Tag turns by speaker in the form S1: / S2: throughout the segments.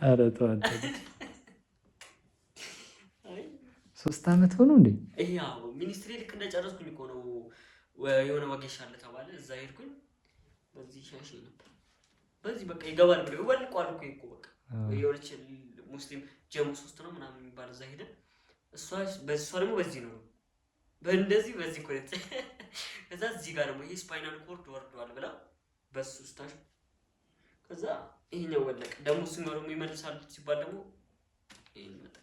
S1: ኧረ ተው አንተ 3 ዓመት ሆኖ እንዴ?
S2: ያው ሚኒስትሪ ልክ እንደጨረስኩኝ እኮ ነው የሆነ ወጌሻ አለ ተባለ። እዛ ሄድኩኝ። በዚህ ሻሽ ነበር በዚህ በቃ ይገባል ብለው ይወልቋል እኮ በቃ የሆነች ሙስሊም ጀሙ 3 ነው ምናምን የሚባል እዛ ሄደ። እሷ ደግሞ በዚህ ነው በእንደዚህ በዚህ ኮሌት ከዛ እዚህ ጋር ደግሞ ይሄ ስፓይናል ኮርድ ወርዷል ብላ በሱ ስታሽ ከዛ ይሄኛው ወለቀ። ደግሞ ሲመሩ ይመልሳል ሲባል ደግሞ ይሄን መጠቀም።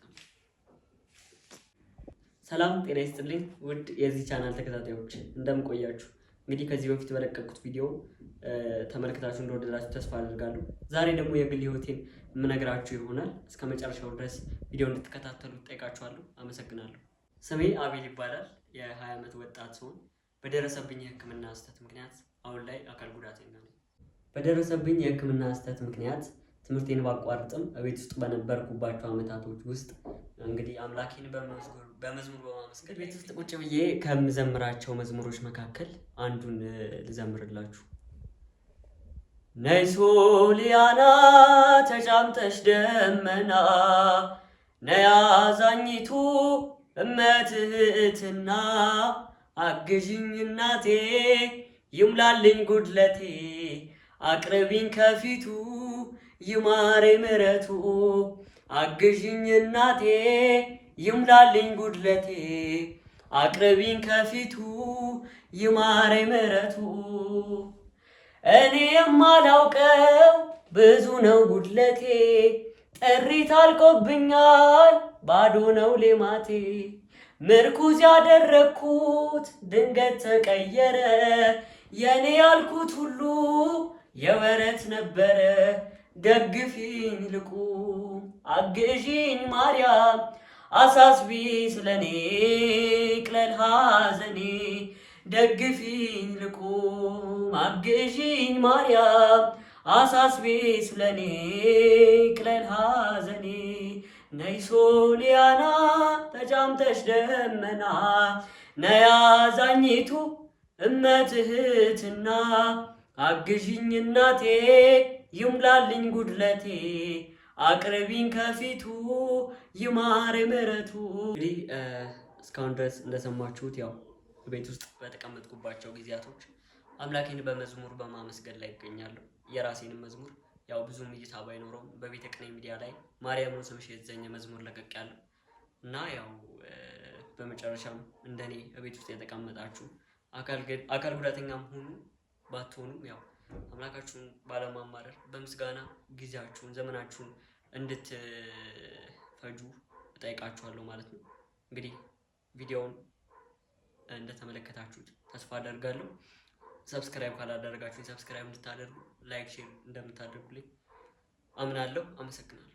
S2: ሰላም ጤና ይስጥልኝ ውድ የዚህ ቻናል ተከታታዮች እንደምን ቆያችሁ? እንግዲህ ከዚህ በፊት በለቀቁት ቪዲዮ ተመልክታችሁ እንደወደዳችሁ ተስፋ አድርጋለሁ። ዛሬ ደግሞ የግል ህይወቴን የምነግራችሁ ይሆናል። እስከ መጨረሻው ድረስ ቪዲዮ እንድትከታተሉ ጠይቃችኋለሁ። አመሰግናለሁ። ስሜ አቤል ይባላል። የ20 ዓመት ወጣት ሲሆን በደረሰብኝ የህክምና ስህተት ምክንያት አሁን ላይ አካል ጉዳተኛ ነኝ። በደረሰብኝ የህክምና ስህተት ምክንያት ትምህርቴን ባቋርጥም ቤት ውስጥ በነበርኩባቸው ዓመታቶች ውስጥ እንግዲህ አምላኬን በመዝሙር በማመስገን ቤት ውስጥ ቁጭ ብዬ ከምዘምራቸው መዝሙሮች መካከል አንዱን ልዘምርላችሁ። ነይ ሶሊያና ተጫምተሽ ደመና ነይ አዛኝቱ እመትህትና አግዥኝ እናቴ ይሙላልኝ ጉድለቴ አቅርቢኝ ከፊቱ ይማሬ ምሕረቱ አግዥኝ እናቴ ይሙላልኝ ጉድለቴ አቅርቢኝ ከፊቱ ይማሬ ምሕረቱ እኔ የማላውቀው ብዙ ነው ጉድለቴ ጥሪት አልቆብኛል ባዶ ነው ሌማቴ ምርኩዝ ያደረግኩት ድንገት ተቀየረ የኔ ያልኩት ሁሉ የወረት ነበረ ደግፊኝ ልቁ አግዢኝ ማርያም አሳስቢ ስለኔ ቅለል ሐዘኔ ደግፊኝ ልቁ አግዢኝ ማርያም አሳስቢ ስለኔ ቅለል ሐዘኔ ነይ ሶሊያና ተጫምተሽ ደመና ነይ አዛኝቱ እመትህትና አግዥኝ እናቴ ይሙላልኝ ጉድለቴ አቅርቢኝ ከፊቱ ይማር ምሕረቱ። እንግዲህ እስካሁን ድረስ እንደሰማችሁት ያው ቤት ውስጥ በተቀመጥኩባቸው ጊዜያቶች አምላኬን በመዝሙር በማመስገን ላይ ይገኛለሁ። የራሴንም መዝሙር ያው ብዙም እይታ ባይኖረውም በቤተ ቅኔ ሚዲያ ላይ ማርያም ነው ስምሽ የተሰኘ መዝሙር ለቀቅያለሁ እና ያው በመጨረሻም እንደኔ ቤት ውስጥ የተቀመጣችሁ አካል ጉዳተኛም ሆኑ ባትሆኑ ያው አምላካችሁን ባለማማረር በምስጋና ጊዜያችሁን ዘመናችሁን እንድትፈጁ እጠይቃችኋለሁ ማለት ነው። እንግዲህ ቪዲዮውን እንደተመለከታችሁት ተስፋ አደርጋለሁ። ሰብስክራይብ ካላደረጋችሁ ሰብስክራይብ እንድታደርጉ ላይክ ሼር እንደምታደርጉልኝ አምናለሁ። አመሰግናለሁ።